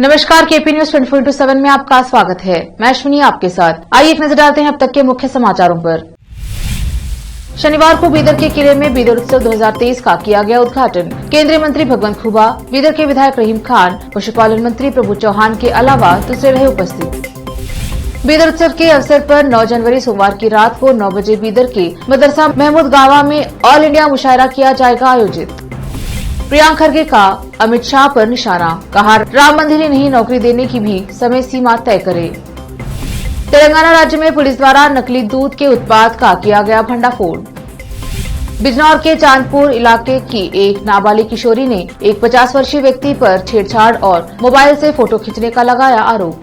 नमस्कार, KP news 24/7 में आपका स्वागत है। मैं अश्विनी आपके साथ। आइए एक नजर डालते हैं अब तक के मुख्य समाचारों पर। शनिवार को बीदर के किले में बीदर उत्सव 2023 का किया गया उद्घाटन। केंद्रीय मंत्री भगवंत खुबा, बीदर के विधायक रहीम खान, पशुपालन मंत्री प्रभु चौहान के अलावा दूसरे रहे उपस्थित। बीदर उत्सव के अवसर पर 9 जनवरी सोमवार की रात को 9 बजे बीदर के मदरसा महमूद गावा में ऑल इंडिया मुशायरा किया जाएगा आयोजित। प्रियांक खरगे का अमित शाह पर निशाना, कहा राम मंदिर ही नहीं नौकरी देने की भी समय सीमा तय करे। तेलंगाना राज्य में पुलिस द्वारा नकली दूध के उत्पाद का किया गया भंडाफोड़। बिजनौर के चांदपुर इलाके की एक नाबालिग किशोरी ने एक 50 वर्षीय व्यक्ति पर छेड़छाड़ और मोबाइल से फोटो खींचने का लगाया आरोप।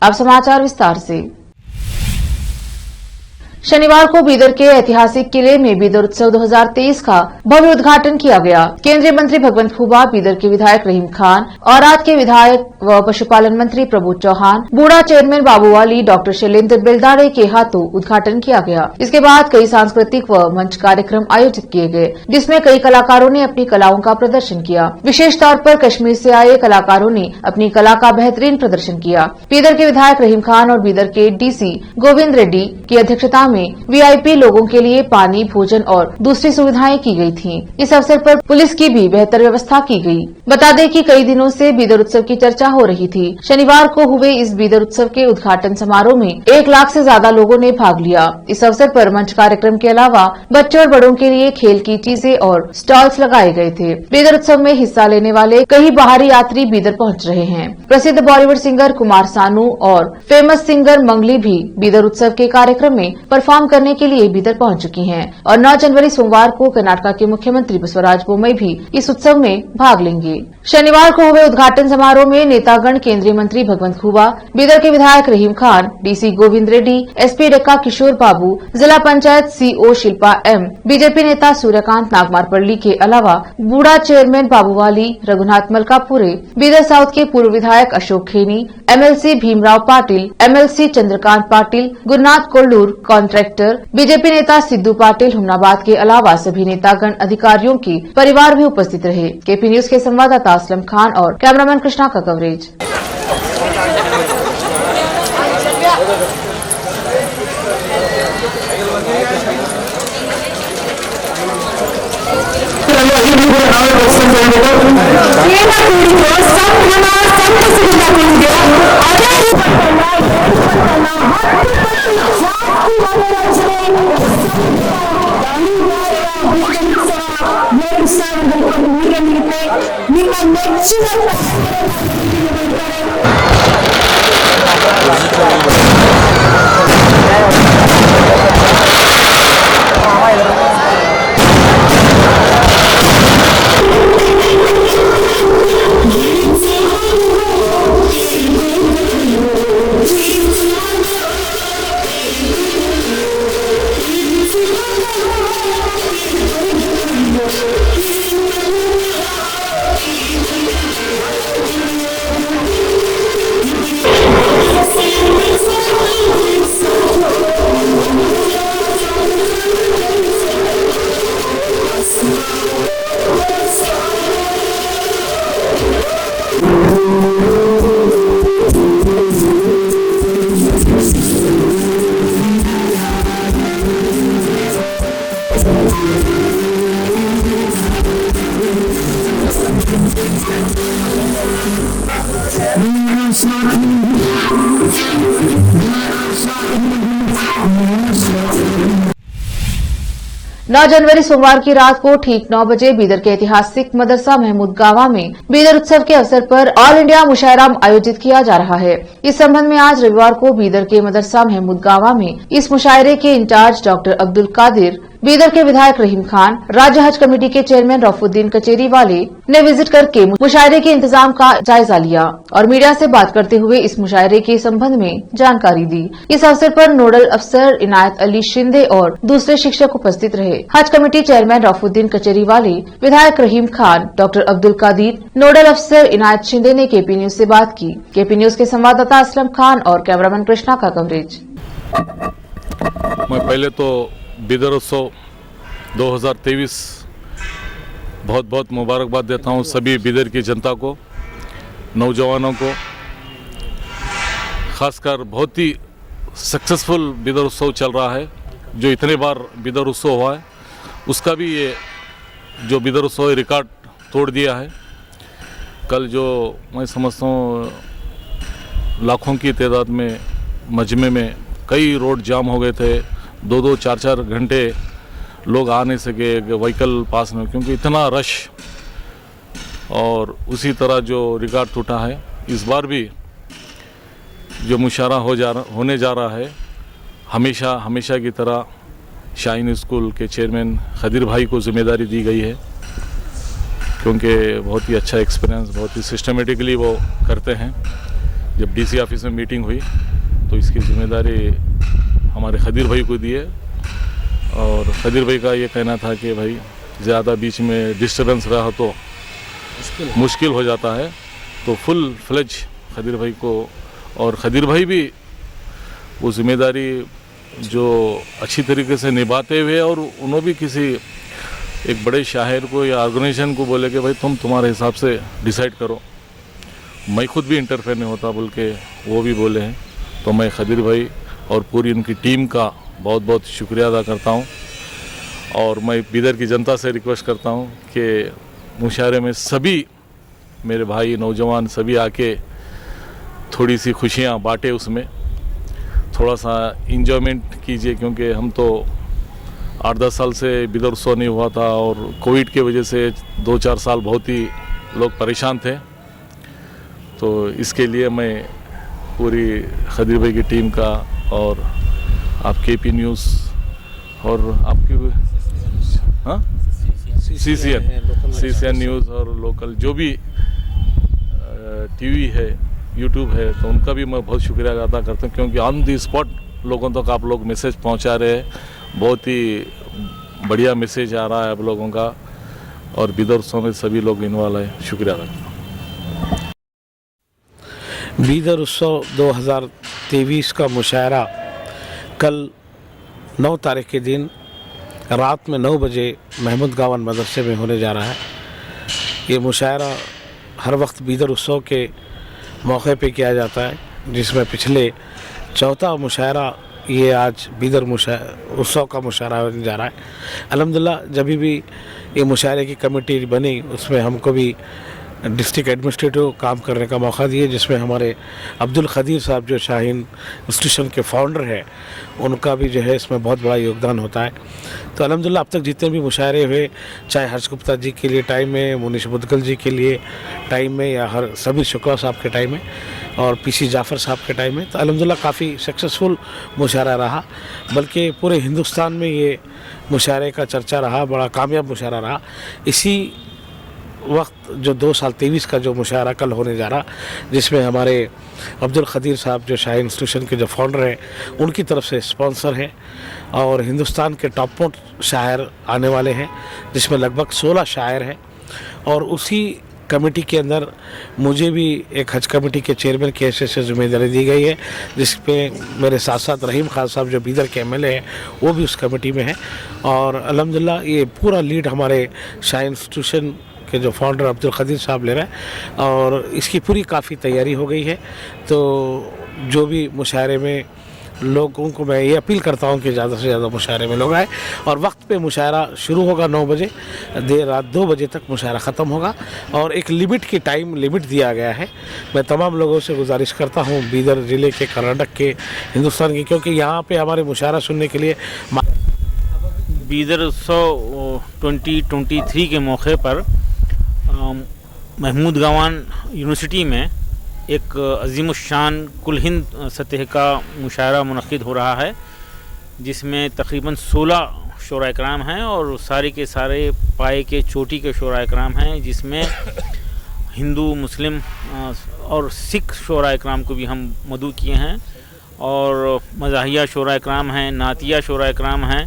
अब समाचार विस्तार से। शनिवार को बीदर के ऐतिहासिक किले में बीदर उत्सव 2023 का भव्य उद्घाटन किया गया। केंद्रीय मंत्री भगवंत खुबा, बीदर के विधायक रहीम खान, औराद के विधायक व पशुपालन मंत्री प्रभु चौहान, बूढ़ा चेयरमैन बाबूवाली, डॉक्टर शैलेंद्र बेलदाड़े के हाथों उद्घाटन किया गया। इसके बाद कई सांस्कृतिक व मंच कार्यक्रम आयोजित किए गए, जिसमें कई कलाकारों ने अपनी कलाओं का प्रदर्शन किया। विशेष तौर पर कश्मीर से आए कलाकारों ने अपनी कला का बेहतरीन प्रदर्शन किया। बीदर के विधायक रहीम खान और बीदर के डीसी गोविंद रेड्डी की अध्यक्षता में वीआईपी लोगों के लिए पानी, भोजन और दूसरी सुविधाएं की गई थीं। इस अवसर पर पुलिस की भी बेहतर व्यवस्था की गई। बता दें कि कई दिनों से बीदर उत्सव की चर्चा हो रही थी। शनिवार को हुए इस बीदर उत्सव के उद्घाटन समारोह में 1 लाख से ज्यादा लोगों ने भाग लिया। इस अवसर पर मंच कार्यक्रम के अलावा बच्चों और बड़ों के लिए खेल की चीजें और स्टॉल्स लगाए गए थे। बीदर उत्सव में हिस्सा लेने वाले कई बाहरी यात्री बीदर पहुंच रहे हैं। प्रसिद्ध बॉलीवुड सिंगर कुमार सानू और फेमस सिंगर मंगली भी बीदर उत्सव के कार्यक्रम में परफॉर्म करने के लिए बीदर पहुंच चुकी हैं और 9 जनवरी सोमवार को कर्नाटक के मुख्यमंत्री बसवराज बोम्मई भी इस उत्सव में भाग लेंगे। शनिवार को हुए उद्घाटन समारोह में नेतागण, केंद्रीय मंत्री भगवंत खुबा, बीदर के विधायक रहीम खान, डीसी गोविंद रेड्डी, एसपी डक्का किशोर बाबू, जिला panchayat CO Shilpa M, BJP नेता सूर्यकांत नागमारपल्ली के अलावा BUDA chairman Babuwali, Raghunath Malkapure, Bidar south के पूर्व विधायक Ashok Kheny, MLC Bhimrao Patil, MLC Chandrakant Patil, Gurunath Kollur, contractor, BJP नेता सिद्धू पाटिल हुमनाबाद के अलावा सभी नेतागण, अधिकारियों के परिवार भी उपस्थित रहे। केपी न्यूज के संवाददाता असलम खान और कैमरामैन कृष्णा का कवरेज। नौ जनवरी सोमवार की रात को ठीक 9 बजे बीदर के ऐतिहासिक मदरसा महमूद गावा में बीदर उत्सव के अवसर पर ऑल इंडिया मुशायरा आयोजित किया जा रहा है। इस संबंध में आज रविवार को बीदर के मदरसा महमूद गावा में इस मुशायरे के इंचार्ज डॉक्टर अब्दुल कादिर, बीदर के विधायक रहीम खान, राज्य हज कमेटी के चेयरमैन रौफुद्दीन कचेरी वाले ने विजिट करके मुशायरे के इंतजाम का जायजा लिया और मीडिया से बात करते हुए इस मुशायरे के संबंध में जानकारी दी। इस अवसर पर नोडल अफसर इनायत अली शिंदे और दूसरे शिक्षक उपस्थित रहे। हज कमेटी चेयरमैन रौफुद्दीन कचेरी वाले, विधायक रहीम खान, डॉक्टर अब्दुल कादिर, नोडल अफसर इनायत शिंदे ने केपी न्यूज से बात की। केपी न्यूज के संवाददाता असलम खान और कैमरामैन कृष्णा का कवरेज। मैं पहले तो बीदर उत्सव 2023 बहुत बहुत मुबारकबाद देता हूँ सभी बिदर की जनता को, नौजवानों को। ख़ासकर बहुत ही सक्सेसफुल बिदर उत्सव चल रहा है, जो इतने बार बिदर उत्सव हुआ है उसका भी ये जो बिदर उत्सव रिकॉर्ड तोड़ दिया है। कल जो मैं समझता हूँ लाखों की तादाद में मजमे में कई रोड जाम हो गए थे, 2-2, 4-4 घंटे लोग आ नहीं सके व्हीकल पास में, क्योंकि इतना रश। और उसी तरह जो रिकॉर्ड टूटा है इस बार भी जो मुशायरा होने जा रहा है, हमेशा की तरह शाहीन स्कूल के चेयरमैन खदीर भाई को जिम्मेदारी दी गई है, क्योंकि बहुत ही अच्छा एक्सपीरियंस, बहुत ही सिस्टमेटिकली वो करते हैं। जब डीसी ऑफिस में मीटिंग हुई तो इसकी जिम्मेदारी हमारे खदीर भाई को दी है, और खदीर भाई का ये कहना था कि भाई ज़्यादा बीच में डिस्टर्बेंस रहा तो मुश्किल हो जाता है, तो फुल फ्लेज खदीर भाई को, और खदीर भाई भी वो जिम्मेदारी जो अच्छी तरीके से निभाते हुए, और उन्होंने भी किसी एक बड़े शायर को या ऑर्गेनाइजेशन को बोले कि भाई तुम्हारे हिसाब से डिसाइड करो, मैं खुद भी इंटरफेयर नहीं होता बोल के वो भी बोले हैं। तो मैं खदीर भाई और पूरी उनकी टीम का बहुत बहुत शुक्रिया अदा करता हूँ, और मैं बिदर की जनता से रिक्वेस्ट करता हूँ कि मुशायरे में सभी मेरे भाई नौजवान सभी आके थोड़ी सी खुशियाँ बांटे, उसमें थोड़ा सा इंजॉयमेंट कीजिए, क्योंकि हम तो 8-10 साल से बिदर उत्सव नहीं हुआ था, और कोविड की वजह से 2-4 साल बहुत ही लोग परेशान थे। तो इसके लिए मैं पूरी खदीर भाई की टीम का और आप KP न्यूज़ और आपकी CCN न्यूज़ और लोकल जो भी TV है, YouTube है, तो उनका भी मैं बहुत शुक्रिया अदा करता हूँ, क्योंकि ऑन दी स्पॉट लोगों तक आप लोग मैसेज पहुँचा रहे हैं। बहुत ही बढ़िया मैसेज आ रहा है आप लोगों का, और बिदर उत्सव में सभी लोग इन्वॉल्व है। शुक्रिया अदा करता हूँ। बिदर उत्सव 2023 का मुशायरा कल 9 तारीख के दिन रात में 9 बजे महमूद गावन मदरसे में होने जा रहा है। ये मुशायरा हर वक्त बिदर उत्सव के मौके पे किया जाता है, जिसमें पिछले चौथा मुशायरा ये आज बिदर उत्सव का मुशायरा होने जा रहा है। अल्हम्दुलिल्लाह जब भी ये मुशायरे की कमेटी बनी उसमें हमको भी डिस्ट्रिक्ट एडमिनिस्ट्रेटिव काम करने का मौका दिए, जिसमें हमारे अब्दुल खदीर साहब जो शाहीन इंस्टीट्यूशन के फाउंडर हैं, उनका भी जो है इसमें बहुत बड़ा योगदान होता है। तो अल्हम्दुलिल्लाह अब तक जितने भी मुशायरे हुए, चाहे हर्ष गुप्ता जी के लिए टाइम में, मुनीश बुदगल जी के लिए टाइम में, या हर सभी शुक्ला साहब के टाइम में, और PC जाफ़र साहब के टाइम में, तो अल्हम्दुलिल्लाह काफ़ी सक्सेसफुल मुशायरा रहा। बल्कि पूरे हिंदुस्तान में ये मुशायरे का चर्चा रहा, बड़ा कामयाब मुशायरा रहा। इसी वक्त जो 2023 का जो मुशायरा कल होने जा रहा, जिसमें हमारे अब्दुल खदीर साहब जो शाहीन इंस्टीट्यूशन के जो फाउंडर हैं, उनकी तरफ से स्पॉन्सर है, और हिंदुस्तान के टॉप मोस्ट शायर आने वाले हैं, जिसमें लगभग 16 शायर हैं। और उसी कमेटी के अंदर मुझे भी एक हज कमेटी के चेयरमैन की हैसियत से जिम्मेदारी दी गई है, जिसपे मेरे साथ साथ रहीम खान साहब जो बिदर के MLA हैं वो भी उस कमेटी में हैं। और अल्हम्दुलिल्लाह ये पूरा लीड हमारे शाहीन इंस्टीट्यूशन के जो फाउंडर अब्दुल खदीर साहब ले रहे हैं, और इसकी पूरी काफ़ी तैयारी हो गई है। तो जो भी मुशायरे में लोगों को मैं ये अपील करता हूँ कि ज़्यादा से ज़्यादा मुशायरे में लोग आए, और वक्त पे मुशायरा शुरू होगा 9 बजे, देर रात 2 बजे तक मुशायरा ख़त्म होगा, और एक टाइम लिमिट दिया गया है। मैं तमाम लोगों से गुजारिश करता हूँ बिदर ज़िले के, कर्नाटक के, हिंदुस्तान के, क्योंकि यहाँ पे हमारे मुशायरा सुनने के लिए बिदर उत्सव 2023 के मौके पर महमूद गावान यूनिवर्सिटी में एक अज़ीमुश्शान कुल हिंद सतह का मुशायरा मुनक़्क़िद हो रहा है, जिसमें तकरीबन 16 शोरा इकराम हैं, और सारे के सारे पाए के चोटी के शोरा इकराम हैं, जिसमें हिंदू, मुस्लिम और सिख शोरा इकराम को भी हम मदऊ किए हैं, और मज़ाहिया शोरा इकराम हैं, नातिया शोरा इकराम हैं।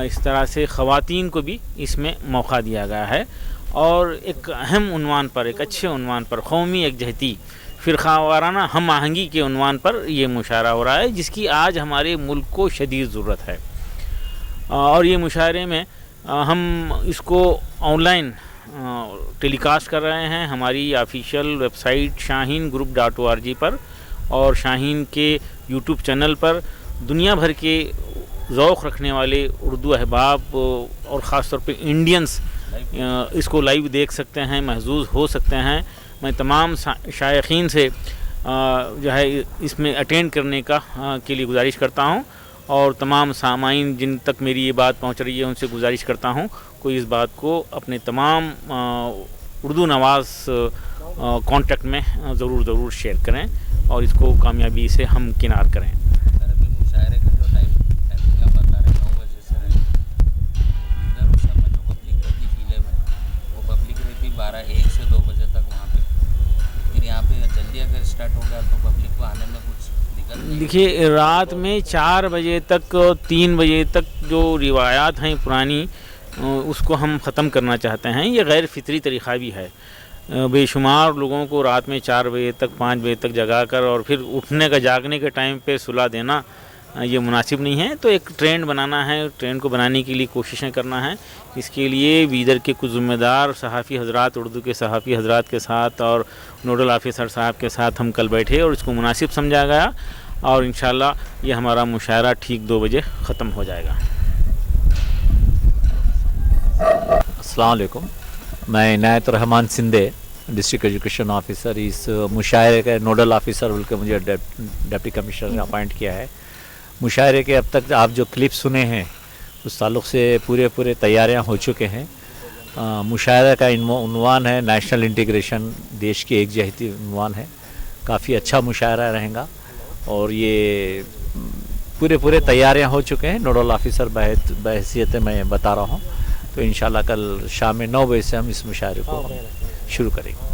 इस तरह से ख़वातीन को भी इसमें मौका दिया गया है, और एक अहम उन्वान पर, एक अच्छे उन्वान पर, कौमी एकजहती फ़िरक़ावाराना हम आहंगी के उन्वान पर यह मुशायरा हो रहा है, जिसकी आज हमारे मुल्क को शदीद ज़रूरत है। और ये मुशायरे में हम इसको ऑनलाइन टेलीकास्ट कर रहे हैं हमारी ऑफिशियल वेबसाइट shaheengroup.org पर और शाहीन के यूट्यूब चैनल पर। दुनिया भर के ज़ौक़ रखने वाले उर्दू अहबाब और ख़ास तौर पे इंडियंस इसको लाइव देख सकते हैं, महसूस हो सकते हैं। मैं तमाम शायकीन से जो है इसमें अटेंड करने के लिए गुजारिश करता हूं और तमाम सामाईन जिन तक मेरी ये बात पहुंच रही है उनसे गुजारिश करता हूं कोई इस बात को अपने तमाम उर्दू नवाज़ कॉन्टेक्ट में ज़रूर शेयर करें और इसको कामयाबी से हम किनार करें। सर, अभी मुशायरे का जो टाइम आप बता रहे 9 बजे से रहेगा, इधर उस समय जो पब्लिक रहती किले में वो पब्लिक रहती 1 से 2 बजे तक वहाँ पे, फिर यहाँ पे जल्दी अगर स्टार्ट हो गया तो पब्लिक को आने में कुछ दिक्कत नहीं? देखिए, रात में 4 बजे तक 3 बजे तक जो रिवायात हैं पुरानी उसको हम ख़त्म करना चाहते हैं। ये गैर फितरी तरीक़ा भी है। बेशुमार लोगों को रात में 4 बजे तक 5 बजे तक जगा कर और फिर उठने का जागने के टाइम पे सुला देना ये मुनासिब नहीं है। तो एक ट्रेंड बनाना है, ट्रेंड को बनाने के लिए कोशिशें करना है। इसके लिए बीदर के कुछ ज़िम्मेदार सहाफ़ी हज़रात, उर्दू के सहाफ़ी हज़रात के साथ और नोडल ऑफिसर साहब के साथ हम कल बैठे और इसको मुनासिब समझा गया और इंशाअल्लाह ये हमारा मुशायरा ठीक 2 बजे ख़त्म हो जाएगा। अस्सलाम वालेकुम, मैं Inayat Rahman Sindhe, district education officer, इस मुशायरे के नोडल ऑफिसर बोलकर मुझे डिप्टी कमिश्नर ने अपॉइंट किया है। मुशायरे के अब तक आप जो क्लिप सुने हैं उस ताल्लुक़ से पूरे तैयारियां हो चुके हैं। मुशायरे का उन्वान है नेशनल इंटीग्रेशन, देश की एकजहती उन्वान है। काफ़ी अच्छा मुशायरा रहेगा और ये पूरे तैयारियां हो चुके हैं। नोडल ऑफिसर बहैसियत मैं बता रहा हूँ। तो इंशाल्लाह कल शाम में 9 बजे से हम इस मुशायरे को शुरू करेंगे।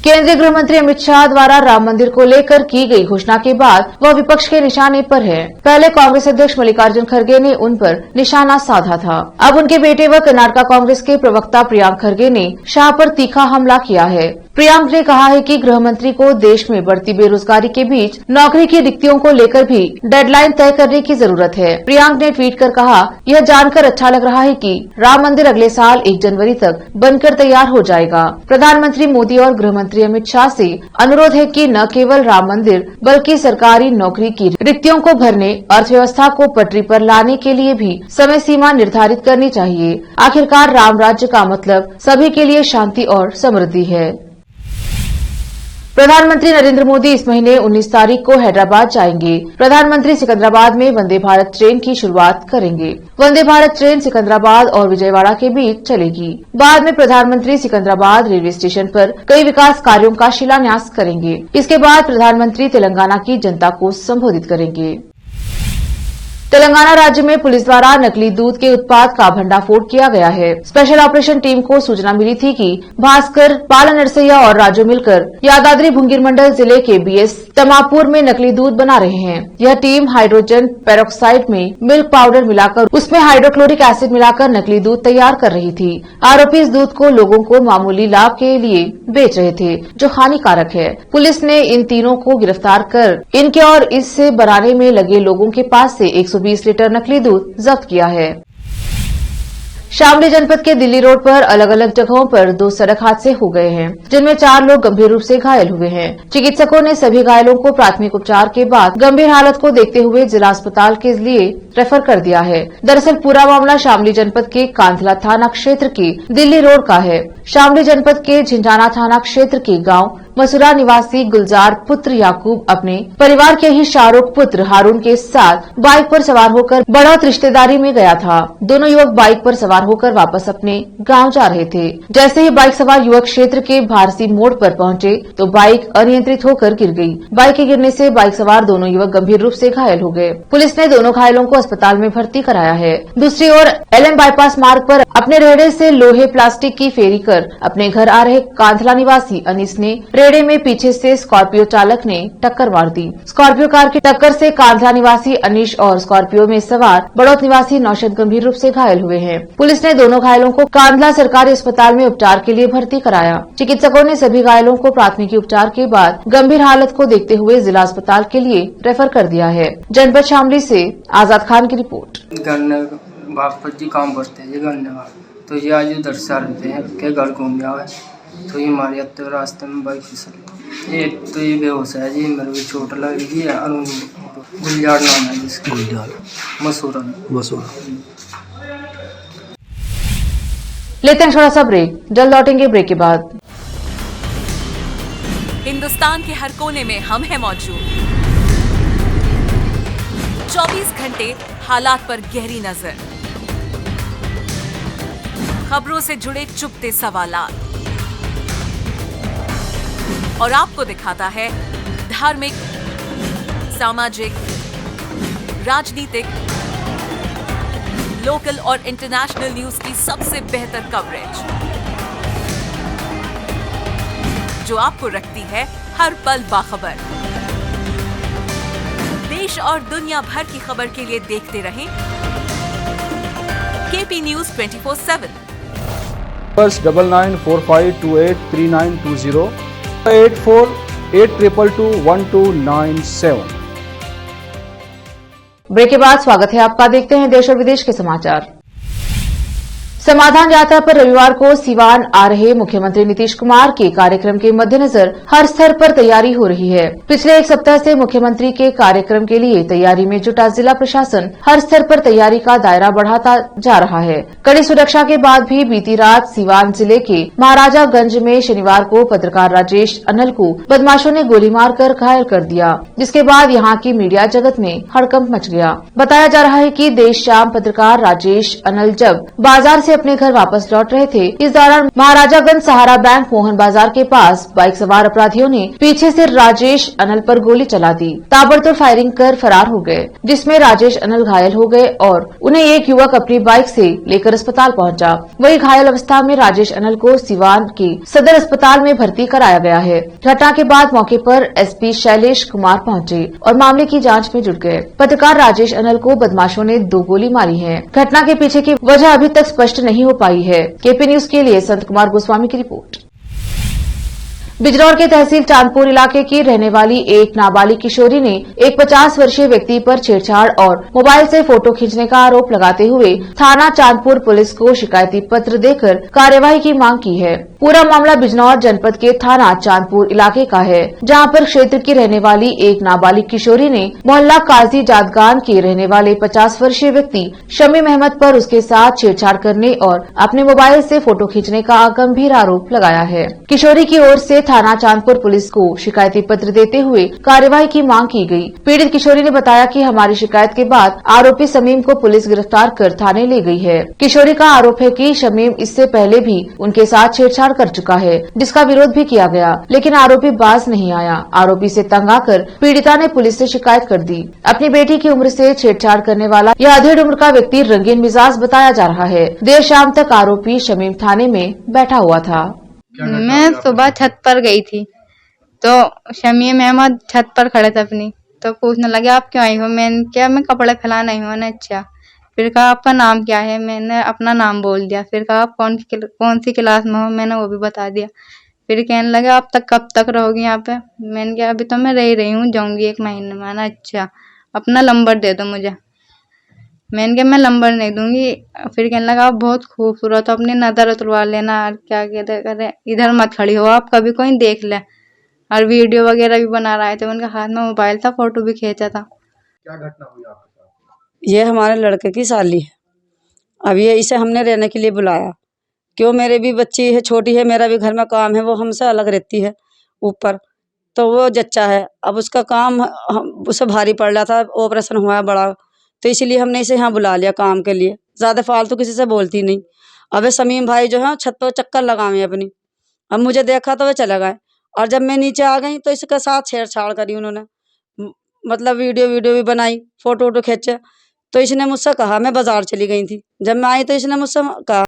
केंद्रीय गृह मंत्री अमित शाह द्वारा राम मंदिर को लेकर की गई घोषणा के बाद वह विपक्ष के निशाने पर है। पहले कांग्रेस अध्यक्ष मल्लिकार्जुन खड़गे ने उन पर निशाना साधा था। अब उनके बेटे व कर्नाटका कांग्रेस के प्रवक्ता प्रियांक खड़गे ने शाह पर तीखा हमला किया है। प्रियांक ने कहा है कि गृह मंत्री को देश में बढ़ती बेरोजगारी के बीच नौकरी की रिक्तियों को लेकर भी डेडलाइन तय करने की जरूरत है। प्रियांक ने ट्वीट कर कहा, यह जानकर अच्छा लग रहा है कि राम मंदिर अगले साल 1 जनवरी तक बनकर तैयार हो जाएगा। प्रधानमंत्री मोदी और गृह मंत्री अमित शाह से अनुरोध है कि न केवल राम मंदिर बल्कि सरकारी नौकरी की रिक्तियों को भरने, अर्थव्यवस्था को पटरी पर लाने के लिए भी समय सीमा निर्धारित करनी चाहिए। आखिरकार राम राज्य का मतलब सभी के लिए शांति और समृद्धि है। प्रधानमंत्री नरेंद्र मोदी इस महीने 19 तारीख को हैदराबाद जाएंगे। प्रधानमंत्री सिकंदराबाद में वंदे भारत ट्रेन की शुरुआत करेंगे। वंदे भारत ट्रेन सिकंदराबाद और विजयवाड़ा के बीच चलेगी। बाद में प्रधानमंत्री सिकंदराबाद रेलवे स्टेशन पर कई विकास कार्यों का शिलान्यास करेंगे। इसके बाद प्रधानमंत्री तेलंगाना की जनता को संबोधित करेंगे। तेलंगाना राज्य में पुलिस द्वारा नकली दूध के उत्पाद का भंडाफोड़ किया गया है। स्पेशल ऑपरेशन टीम को सूचना मिली थी कि भास्कर, पाला नरसैया और राजू मिलकर यादाद्री भुंगीर मंडल जिले के बीएस तमापुर में नकली दूध बना रहे हैं। यह टीम हाइड्रोजन पेरोक्साइड में मिल्क पाउडर मिलाकर उसमें हाइड्रोक्लोरिक एसिड मिलाकर नकली दूध तैयार कर रही थी। आरोपी इस दूध को लोगों को मामूली लाभ के लिए बेच रहे थे, जो हानिकारक है। पुलिस ने इन तीनों को गिरफ्तार कर इनके और इससे बनाने में लगे लोगों के पास से 120 लीटर नकली दूध जब्त किया है। शामली जनपद के दिल्ली रोड पर अलग अलग जगहों पर 2 सड़क हादसे हो गए हैं, जिनमें 4 लोग गंभीर रूप से घायल हुए हैं। चिकित्सकों ने सभी घायलों को प्राथमिक उपचार के बाद गंभीर हालत को देखते हुए जिला अस्पताल के लिए रेफर कर दिया है। दरअसल पूरा मामला शामली जनपद के कांधला थाना क्षेत्र के दिल्ली रोड का है। शामली जनपद के झिंझाना थाना क्षेत्र के गांव मसूरा निवासी गुलजार पुत्र याकूब अपने परिवार के ही शाहरुख पुत्र हारून के साथ बाइक पर सवार होकर बढ़ौत रिश्तेदारी में गया था। दोनों युवक बाइक पर सवार होकर वापस अपने गांव जा रहे थे। जैसे ही बाइक सवार युवक क्षेत्र के भारसी मोड़ पर पहुंचे तो बाइक अनियंत्रित होकर गिर गई। बाइक के गिरने से बाइक सवार दोनों युवक गंभीर रूप से घायल हो गए। पुलिस ने दोनों घायलों को अस्पताल में भर्ती कराया है। दूसरी ओर एलएम बाईपास मार्ग पर अपने रेहड़े से लोहे प्लास्टिक की फेरी कर लेकर अपने घर आ रहे कांधला निवासी अनीस ने रेड़े में पीछे से स्कॉर्पियो चालक ने टक्कर मार दी। स्कॉर्पियो कार की टक्कर से कांधला निवासी अनीश और स्कॉर्पियो में सवार बड़ौत निवासी नौशद गंभीर रूप से घायल हुए हैं। पुलिस ने दोनों घायलों को कांधला सरकारी अस्पताल में उपचार के लिए भर्ती कराया। चिकित्सकों ने सभी घायलों को प्राथमिकी उपचार के बाद गंभीर हालत को देखते हुए जिला अस्पताल के लिए रेफर कर दिया है। जनपद शामली से आजाद खान की रिपोर्ट। बाप जी काम करते हैं गन्ने का, तो ये आज उधर से आ रहे हैं के घर घूम गया है, तो ये हमारे तो रास्ते में बाइक फिसल, ये तो ये बेहोश है जी, मेरे को चोट लगी है। गुलजार नाम है जिसका, गुलजार मसूरा। लेते हैं थोड़ा सा ब्रेक, जल्द लौटेंगे ब्रेक के बाद। हिंदुस्तान के हर कोने में हम हैं मौजूद, 24 घंटे हालात पर गहरी नजर, खबरों से जुड़े चुपते सवालात, और आपको दिखाता है धार्मिक, सामाजिक, राजनीतिक, लोकल और इंटरनेशनल न्यूज की सबसे बेहतर कवरेज, जो आपको रखती है हर पल बाखबर। देश और दुनिया भर की खबर के लिए देखते रहें केपी न्यूज 24/7। 9945283920 8482221297। ब्रेक के बाद स्वागत है आपका। देखते हैं देश और विदेश के समाचार। समाधान यात्रा पर रविवार को सिवान आ रहे मुख्यमंत्री नीतीश कुमार के कार्यक्रम के मद्देनजर हर स्तर पर तैयारी हो रही है। पिछले एक सप्ताह से मुख्यमंत्री के कार्यक्रम के लिए तैयारी में जुटा जिला प्रशासन हर स्तर पर तैयारी का दायरा बढ़ाता जा रहा है। कड़ी सुरक्षा के बाद भी बीती रात सिवान जिले के महाराजागंज में शनिवार को पत्रकार राजेश अनल को बदमाशों ने गोली मारकर घायल कर दिया, जिसके बाद यहां की मीडिया जगत में हड़कंप मच गया। बताया जा रहा है कि देर शाम पत्रकार राजेश अनल जब बाजार से अपने घर वापस लौट रहे थे, इस दौरान महाराजागंज सहारा बैंक मोहन बाजार के पास बाइक सवार अपराधियों ने पीछे से राजेश अनल पर गोली चला दी। ताबड़तोड़ फायरिंग कर फरार हो गए, जिसमें राजेश अनल घायल हो गए और उन्हें एक युवक अपनी बाइक से लेकर अस्पताल पहुंचा। वहीं घायल अवस्था में राजेश अनल को सिवान के सदर अस्पताल में भर्ती कराया गया है। घटना के बाद मौके पर एसपी शैलेश कुमार पहुंचे और मामले की जांच में जुट गए। पत्रकार राजेश अनल को बदमाशों ने 2 गोली मारी है। घटना के पीछे की वजह अभी तक स्पष्ट नहीं हो पाई है। केपी न्यूज के लिए संत कुमार गोस्वामी की रिपोर्ट। बिजनौर के तहसील चांदपुर इलाके की रहने वाली एक नाबालिग किशोरी ने एक 50 वर्षीय व्यक्ति पर छेड़छाड़ और मोबाइल से फोटो खींचने का आरोप लगाते हुए थाना चांदपुर पुलिस को शिकायती पत्र देकर कार्यवाही की मांग की है। पूरा मामला बिजनौर जनपद के थाना चांदपुर इलाके का है, जहां पर क्षेत्र की रहने वाली एक नाबालिग किशोरी ने मोहल्ला काजी जादगान के रहने वाले 50 वर्षीय व्यक्ति शमीम अहमद पर उसके साथ छेड़छाड़ करने और अपने मोबाइल से फोटो खींचने का गंभीर आरोप लगाया है। किशोरी की ओर से थाना चांदपुर पुलिस को शिकायती पत्र देते हुए कार्यवाही की मांग की गई। पीड़ित किशोरी ने बताया कि हमारी शिकायत के बाद आरोपी शमीम को पुलिस गिरफ्तार कर थाने ले गई है। किशोरी का आरोप है कि शमीम इससे पहले भी उनके साथ छेड़छाड़ कर चुका है, जिसका विरोध भी किया गया, लेकिन आरोपी बाज नहीं आया। आरोपी से तंग आकर पीड़िता ने पुलिस से शिकायत कर दी। अपनी बेटी की उम्र से छेड़छाड़ करने वाला यह अधेड़ उम्र का व्यक्ति रंगीन मिजाज बताया जा रहा है। देर शाम तक आरोपी शमीम थाने में बैठा हुआ था। मैं सुबह छत पर गई थी तो शमीम अहमद छत पर खड़े थे अपनी, तो पूछने लगे आप क्यों आई हो। मैंने क्या मैं कपड़े फैलाना आई हूँ ना। अच्छा, फिर कहा आपका नाम क्या है। मैंने अपना नाम बोल दिया। फिर कहा आप कौन सी क्लास में हो। मैंने वो भी बता दिया। फिर कहने लगे आप तक कब तक रहोगी यहाँ पे। मैंने कहा अभी तो मैं रही हूँ, जाऊंगी 1 महीने में ना। अच्छा, अपना नंबर दे दो मुझे। मैंने कहा मैं नंबर नहीं दूंगी। फिर कहने लगा आप बहुत खूबसूरत हो, अपनी नजर उतरवा लेना। क्या कहते करे इधर मत खड़ी हो आप, कभी कोई देख ले। और वीडियो वगैरह भी बना रहे थे। उनके हाथ में मोबाइल था, फोटो भी खींचा था। क्या घटना हुई आपके साथ? ये हमारे लड़के की साली है। अब ये इसे हमने रहने के लिए बुलाया। क्यों, मेरे भी बच्ची है, छोटी है, मेरा भी घर में काम है। वो हमसे अलग रहती है ऊपर, तो वो जच्चा है। अब उसका काम उसे भारी पड़ रहा था, ऑपरेशन हुआ है बड़ा, तो इसलिए हमने इसे यहाँ बुला लिया काम के लिए। ज़्यादा फालतू किसी से बोलती नहीं। अब शमीम भाई जो है छत पर चक्कर लगावे अपनी। अब मुझे देखा तो वे चले गए, और जब मैं नीचे आ गई तो इसके साथ छेड़छाड़ करी उन्होंने। मतलब वीडियो भी बनाई, फोटो खींचे। तो इसने मुझसे कहा, मैं बाजार चली गई थी, जब मैं आई तो इसने मुझसे कहा।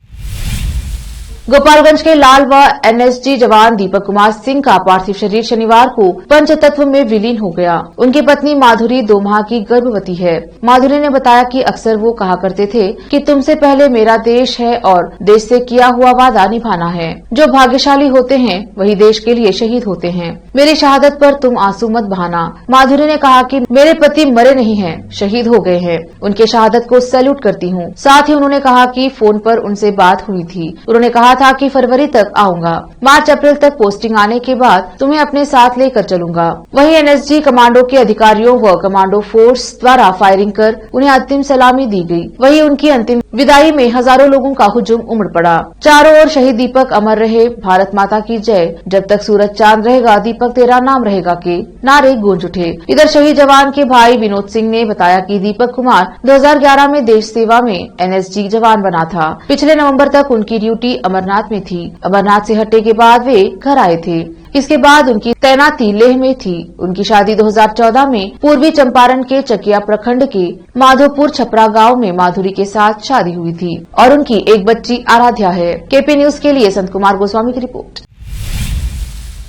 गोपालगंज के लाल व एनएसजी जवान दीपक कुमार सिंह का पार्थिव शरीर शनिवार को पंचतत्व में विलीन हो गया। उनकी पत्नी माधुरी 2 माह की गर्भवती है। माधुरी ने बताया कि अक्सर वो कहा करते थे कि तुमसे पहले मेरा देश है और देश से किया हुआ वादा निभाना है। जो भाग्यशाली होते हैं वही देश के लिए शहीद होते हैं। मेरी शहादत पर तुम आंसू मत बहाना। माधुरी ने कहा कि मेरे पति मरे नहीं हैं, शहीद हो गए हैं। उनके शहादत को सैल्यूट करती हूँ। साथ ही उन्होंने कहा कि फोन पर उनसे बात हुई थी। उन्होंने कहा था कि फरवरी तक आऊंगा, मार्च अप्रैल तक पोस्टिंग आने के बाद तुम्हें अपने साथ लेकर चलूंगा। वहीं एनएसजी कमांडो के अधिकारियों व कमांडो फोर्स द्वारा फायरिंग कर उन्हें अंतिम सलामी दी गई। वहीं उनकी अंतिम विदाई में हजारों लोगों का हुजूम उमड़ पड़ा। चारों ओर शहीद दीपक अमर रहे, भारत माता की जय, जब तक सूरज चांद रहेगा दीपक तेरा नाम रहेगा के नारे गूंज उठे। इधर शहीद जवान के भाई विनोद सिंह ने बताया कि दीपक कुमार 2011 में देश सेवा में एनएसजी जवान बना था। पिछले नवंबर तक उनकी ड्यूटी अमरनाथ में थी। अमरनाथ से हटने के बाद वे घर आए थे। इसके बाद उनकी तैनाती लेह में थी। उनकी शादी 2014 में पूर्वी चंपारण के चकिया प्रखंड के माधोपुर छपरा गांव में माधुरी के साथ शादी हुई थी और उनकी एक बच्ची आराध्या है। केपी न्यूज के लिए संत कुमार गोस्वामी की रिपोर्ट।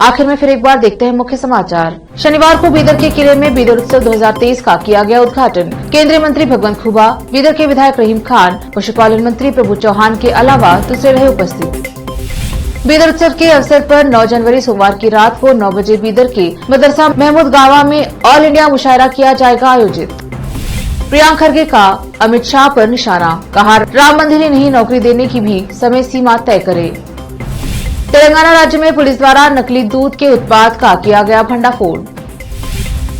आखिर में फिर एक बार देखते हैं मुख्य समाचार। शनिवार को बीदर के किले में बीदर उत्सव 2023 का किया गया उद्घाटन। केंद्रीय मंत्री भगवंत खुबा, बीदर के विधायक रहीम खान, पशुपालन मंत्री प्रभु चौहान के अलावा दूसरे रहे उपस्थित। बीदर उत्सव के अवसर पर 9 जनवरी सोमवार की रात को 9 बजे बीदर के मदरसा महमूद गावा में ऑल इंडिया मुशायरा किया जाएगा आयोजित। प्रियांक खरगे का अमित शाह पर निशाना, कहा राम मंदिर ही नहीं नौकरी देने की भी समय सीमा तय करे। तेलंगाना राज्य में पुलिस द्वारा नकली दूध के उत्पाद का किया गया भंडाफोड़।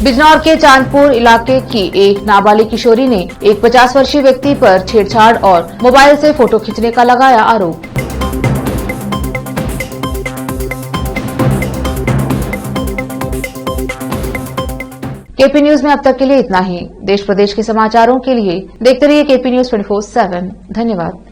बिजनौर के चांदपुर इलाके की एक नाबालिग किशोरी ने एक 50 वर्षीय व्यक्ति पर छेड़छाड़ और मोबाइल से फोटो खींचने का लगाया आरोप। केपी न्यूज में अब तक के लिए इतना ही। देश प्रदेश के समाचारों के लिए देखते रहिए केपी न्यूज 24/7। धन्यवाद।